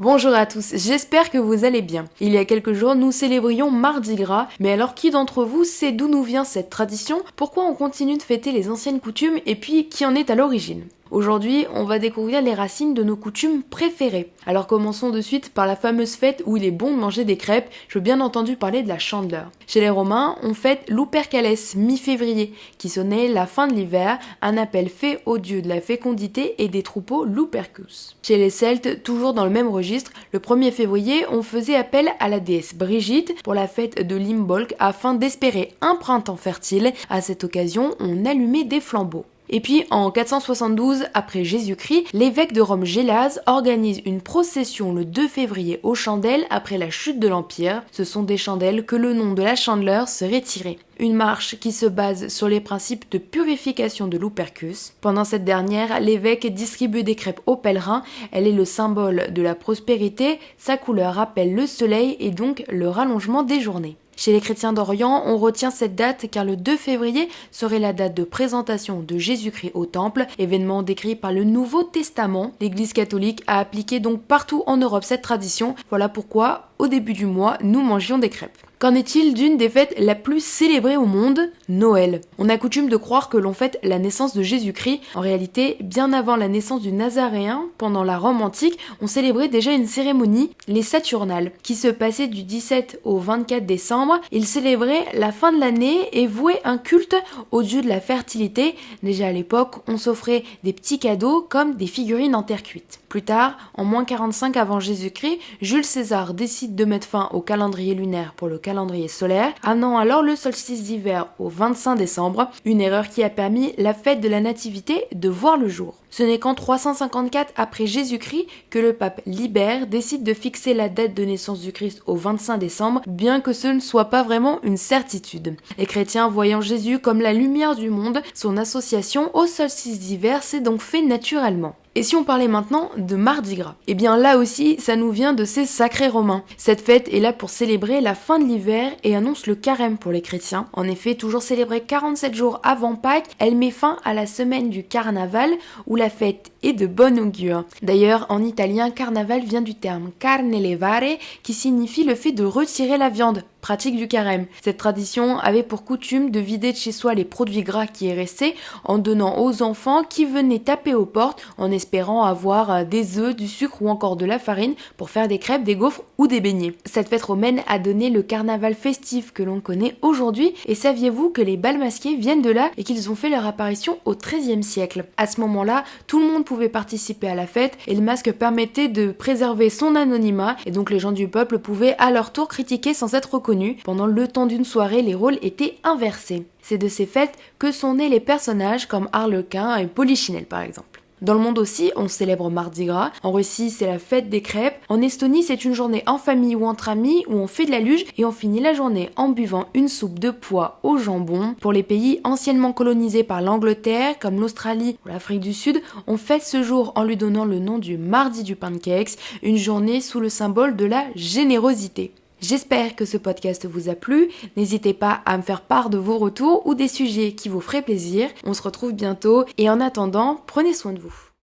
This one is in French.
Bonjour à tous, j'espère que vous allez bien. Il y a quelques jours, nous célébrions Mardi Gras, mais alors qui d'entre vous sait d'où nous vient cette tradition, pourquoi on continue de fêter les anciennes coutumes et puis qui en est à l'origine? Aujourd'hui, on va découvrir les racines de nos coutumes préférées. Alors commençons de suite par la fameuse fête où il est bon de manger des crêpes, je veux bien entendu parler de la Chandeleur. Chez les Romains, on fête Lupercales, mi-février, qui sonnait la fin de l'hiver, un appel fait aux dieux de la fécondité et des troupeaux Lupercus. Chez les Celtes, toujours dans le même registre, le 1er février, on faisait appel à la déesse Brigitte pour la fête de l'Imbolc afin d'espérer un printemps fertile. À cette occasion, on allumait des flambeaux. Et puis, en 472 après Jésus-Christ, l'évêque de Rome Gélase organise une procession le 2 février aux chandelles après la chute de l'Empire. Ce sont des chandelles que le nom de la Chandeleur serait tiré. Une marche qui se base sur les principes de purification de Lupercus. Pendant cette dernière, l'évêque distribue des crêpes aux pèlerins. Elle est le symbole de la prospérité. Sa couleur rappelle le soleil et donc le rallongement des journées. Chez les chrétiens d'Orient, on retient cette date car le 2 février serait la date de présentation de Jésus-Christ au temple, événement décrit par le Nouveau Testament. L'Église catholique a appliqué donc partout en Europe cette tradition. Voilà pourquoi, au début du mois, nous mangions des crêpes. Qu'en est-il d'une des fêtes la plus célébrée au monde, Noël? On a coutume de croire que l'on fête la naissance de Jésus-Christ. En réalité, bien avant la naissance du Nazaréen, pendant la Rome antique, on célébrait déjà une cérémonie, les Saturnales, qui se passait du 17 au 24 décembre. Ils célébraient la fin de l'année et vouaient un culte au dieu de la fertilité. Déjà à l'époque, on s'offrait des petits cadeaux comme des figurines en terre cuite. Plus tard, en moins 45 avant Jésus-Christ, Jules César décide de mettre fin au calendrier lunaire pour le calendrier solaire, amenant alors le solstice d'hiver au 25 décembre, une erreur qui a permis la fête de la nativité de voir le jour. Ce n'est qu'en 354 après Jésus-Christ que le pape Libère décide de fixer la date de naissance du Christ au 25 décembre, bien que ce ne soit pas vraiment une certitude. Les chrétiens voyant Jésus comme la lumière du monde, son association au solstice d'hiver s'est donc fait naturellement. Et si on parlait maintenant de Mardi Gras? Eh bien là aussi, ça nous vient de ces sacrés romains. Cette fête est là pour célébrer la fin de l'hiver et annonce le carême pour les chrétiens. En effet, toujours célébrée 47 jours avant Pâques, elle met fin à la semaine du carnaval où la fête est de bon augure. D'ailleurs, en italien, carnaval vient du terme carne levare qui signifie le fait de retirer la viande, pratique du carême. Cette tradition avait pour coutume de vider de chez soi les produits gras qui y restaient en donnant aux enfants qui venaient taper aux portes en espérant avoir des œufs, du sucre ou encore de la farine pour faire des crêpes, des gaufres ou des beignets. Cette fête romaine a donné le carnaval festif que l'on connaît aujourd'hui et saviez-vous que les bals masqués viennent de là et qu'ils ont fait leur apparition au XIIIe siècle. À ce moment-là, tout le monde pouvait participer à la fête et le masque permettait de préserver son anonymat et donc les gens du peuple pouvaient à leur tour critiquer sans être reconnus. Pendant le temps d'une soirée, les rôles étaient inversés. C'est de ces fêtes que sont nés les personnages comme Arlequin et Polichinelle par exemple. Dans le monde aussi, on célèbre Mardi Gras. En Russie, c'est la fête des crêpes. En Estonie, c'est une journée en famille ou entre amis où on fait de la luge et on finit la journée en buvant une soupe de pois au jambon. Pour les pays anciennement colonisés par l'Angleterre, comme l'Australie ou l'Afrique du Sud, on fête ce jour en lui donnant le nom du Mardi du Pancakes, une journée sous le symbole de la générosité. J'espère que ce podcast vous a plu. N'hésitez pas à me faire part de vos retours ou des sujets qui vous feraient plaisir. On se retrouve bientôt et en attendant, prenez soin de vous.